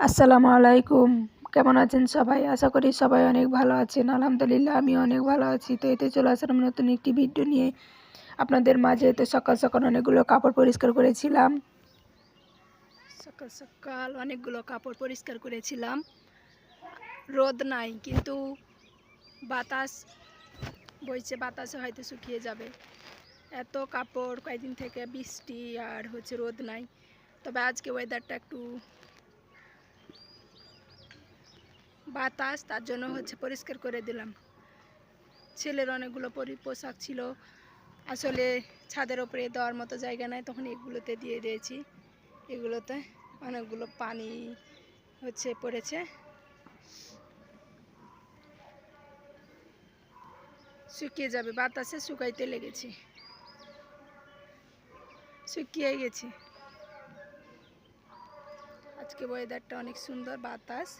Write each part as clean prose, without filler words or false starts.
আসসালামু আলাইকুম। কেমন আছেন সবাই? আশা করি সবাই অনেক ভালো আছেন। আলহামদুলিল্লাহ আমিও অনেক ভালো আছি। তো এতে চলে আসলাম নতুন একটি ভিডিও নিয়ে আপনাদের মাঝে। তো সকাল সকাল অনেকগুলো কাপড় পরিষ্কার করেছিলাম। সকাল সকাল অনেকগুলো কাপড় পরিষ্কার করেছিলাম। রোদ নাই কিন্তু বাতাস বইছে, বাতাসে হয়তো শুকিয়ে যাবে। এত কাপড় কয়েকদিন থেকে বৃষ্টি আর রোদ নাই। তবে আজকে ওয়েদারটা একটু বাতাস, তার জন্য পরিষ্কার করে দিলাম। ছেলের অনেকগুলো পোশাক ছিল, আসলে ছাদের ওপরে দেওয়ার মতো জায়গা নাই, তখন এগুলোতে দিয়ে দিয়েছি। এগুলোতে অনেকগুলো পানি পড়েছে, শুকিয়ে যাবে, বাতাসে শুকাইতে লেগেছে, শুকিয়ে গেছে। আজকে ওয়েদারটা অনেক সুন্দর, বাতাস।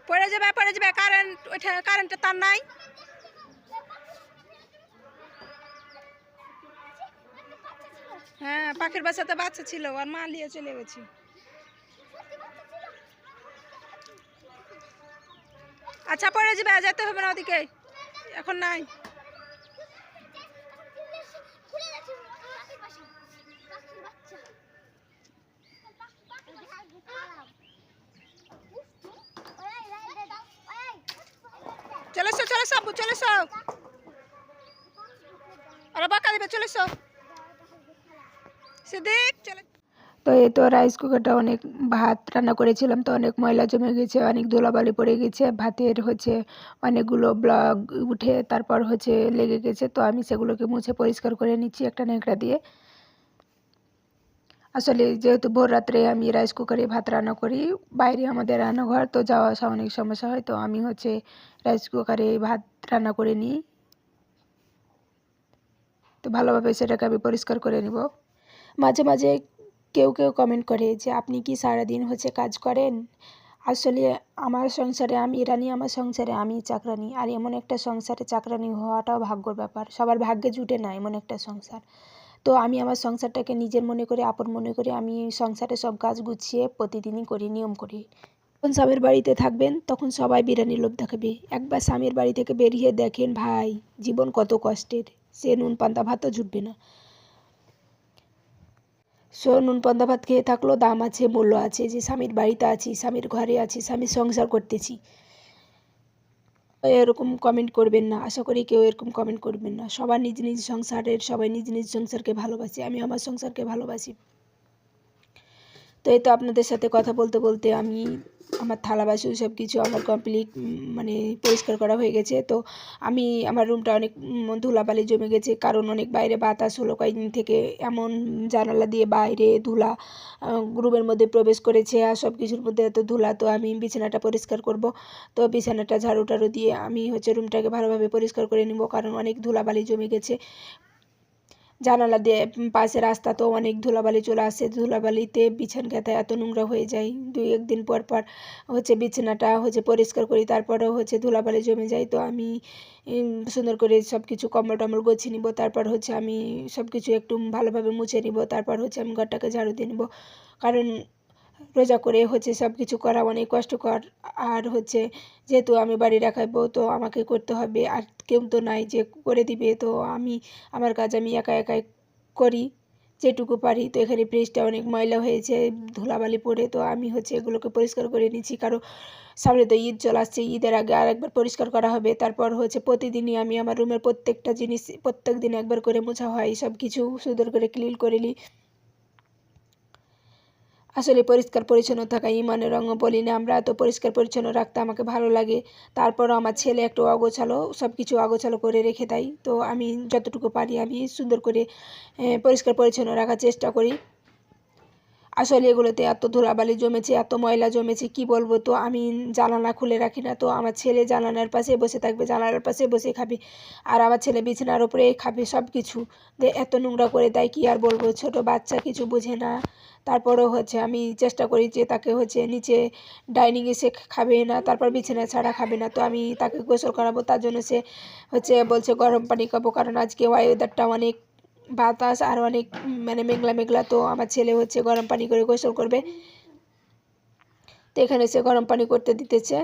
পড়ে যাবে কারেন্টের তার নাই। হ্যাঁ, পাখির বাসাতে বাচ্চা ছিল, আর মা নিয়ে চলে গেছে। আচ্ছা, পড়ে যাবে, যেতে হবে না ওদিকে, এখন নাই। চলে এসো আব্বু, চলে এসো, আর বাঁকা দেবে, চলে এসো সিদ্দিক, চলে। তো এই তো রাইস কুকারটা অনেক ভাত রান্না করেছিলাম, তো অনেক ময়লা জমে গেছে, অনেক ধুলাবালি পড়ে গেছে, ভাতের অনেকগুলো ব্লক উঠে তারপর লেগে গেছে। তো আমি সেগুলোকে মুছে পরিষ্কার করে নিচ্ছি একটা ন্যাকড়া দিয়ে। আসলে যেহেতু ভোর রাত্রে আমি রাইস কুকারে ভাত রান্না করি, বাইরে আমাদের রান্নাঘর, তো যাওয়া আসা অনেক সমস্যা হয়, তো আমি রাইস কুকারে ভাত রান্না করে নিই। তো ভালোভাবে সেটাকে আমি পরিষ্কার করে নিব। মাঝে মাঝে কেউ কেউ কমেন্ট করে যে আপনি কি সারাদিন কাজ করেন? আসলে আমার সংসারে আমি রানী, আমার সংসারে আমি চাকরানি। আর এমন একটা সংসারে চাকরানি হওয়াটাও ভাগ্যর ব্যাপার, সবার ভাগ্যে জুটে না এমন একটা সংসার। তো আমি আমার সংসারটাকে নিজের মনে করে, আপন মনে করে আমি সংসারে সব কাজ গুছিয়ে প্রতিদিনই করি, নিয়ম করি। যখন স্বামীর বাড়িতে থাকবেন তখন সবাই বিরিয়ানির লোভ দেখাবে। একবার স্বামীর বাড়ি থেকে বেরিয়ে দেখেন ভাই, জীবন কত কষ্টের, সে নুন পান্তা ভাতও জুটবে না। নুন পান্তা ভাত খেয়ে থাকলেও দাম আছে, মূল্য আছে, যে স্বামীর বাড়িতে আছি, স্বামীর ঘরে আছি, স্বামীর সংসার করতেছি। এরকম কমেন্ট করবেন না, আশা করি কেউ এরকম কমেন্ট করবেন না। সবার নিজ নিজ সংসারের, সবাই নিজ নিজ সংসারকে ভালোবাসি, আমি আমার সংসারকে ভালোবাসি। তো এই তো আপনাদের সাথে কথা বলতে বলতে আমি আমার থালা বাসন সব কিছু আমার কমপ্লিট, পরিষ্কার করা হয়ে গেছে। তো আমি আমার রুমটা অনেক ধুলাবালি জমে গেছে, কারণ অনেক বাইরে বাতাস হলো কয়েকদিন থেকে, এমন জানালা দিয়ে বাইরে ধুলা রুমের মধ্যে প্রবেশ করেছে, আর সব কিছুর মধ্যে এত ধুলা। তো আমি বিছানাটা পরিষ্কার করব, তো বিছানাটা ঝাড়ু টাড়ু দিয়ে আমি রুমটাকে ভালোভাবে পরিষ্কার করে নিব, কারণ অনেক ধুলাবালি জমে গেছে। জানালা দিয়ে পাশে রাস্তা, তো অনেক ধুলাবালি চলে আসে, ধুলাবালিতে বিছান কাঁথা এত নোংরা হয়ে যায়। দুই একদিন পর পর বিছানাটা পরিষ্কার করি, তারপরেও ধুলাবালি জমে যায়। তো আমি সুন্দর করে সব কিছু কম্বল টম্বল গোছিয়ে নিব, তারপর আমি সব কিছু একটু ভালোভাবে মুছে নিব, তারপর আমি ঘরটাকে ঝাড়ু দিয়ে নিব, কারণ রোজা করে সব কিছু করা অনেক কষ্টকর। আর যেহেতু আমি বাড়ির একাই বউ, তো আমাকে করতে হবে, আর কেউ তো নাই যে করে দিবে। তো আমি আমার কাজ আমি একা একাই করি যেটুকু পারি। তো এখানে ফ্রিজটা অনেক ময়লা হয়েছে ধুলাবালি পড়ে, তো আমি এগুলোকে পরিষ্কার করে নিচ্ছি, কারণ সামনে তো ঈদ চলে আসছে, ঈদের আগে আর একবার পরিষ্কার করা হবে। তারপর প্রতিদিনই আমি আমার রুমের প্রত্যেকটা জিনিস প্রত্যেক দিন একবার করে মোছা হয়, সব কিছু সুন্দর করে ক্লিন করে নিই। আসলে পরিষ্কার পরিচ্ছন্ন থাকা ইমানের অঙ্গ বলি না আমরা, তো পরিষ্কার পরিচ্ছন্ন রাখতে আমাকে ভালো লাগে। তারপরও আমার ছেলে একটু অগোছালো, সব কিছু অগোছালো করে রেখে দেয়। তো আমি যতটুকু পারি আমি সুন্দর করে পরিষ্কার পরিচ্ছন্ন রাখার চেষ্টা করি। আসলে এগুলোতে এত ধুলাবালি জমেছে, এত ময়লা জমেছে, কি বলবো। তো আমি জানালা খুলে রাখি না, তো আমার ছেলে জানালার পাশে বসে থাকবে, জানালার পাশে বসে খাবে, আর আমার ছেলে বিছানার উপরে খাবে সব কিছু। এত নোংরা করে দেয়, কি আর বলবো, ছোট বাচ্চা কিছু বোঝে না। তারপরেও আমি চেষ্টা করি যে তাকে নিচে ডাইনিংয়ে সে খাবে না, তারপর বিছানা ছাড়া খাবে না। তো আমি তাকে গোসল করাবো, তার জন্য সে বলছে গরম পানি খাবো, কারণ আজকে ওয়েদারটা অনেক বাতাস আর অনেক মেঘলা মেঘলা। তো আমার ছেলে গরম পানি করে গোসল করবে। তো এখানে সে গরম পানি করতে দিতেছে,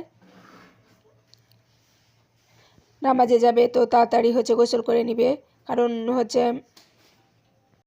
নামাজে যাবে তো তাড়াতাড়ি গোসল করে নিবে, কারণ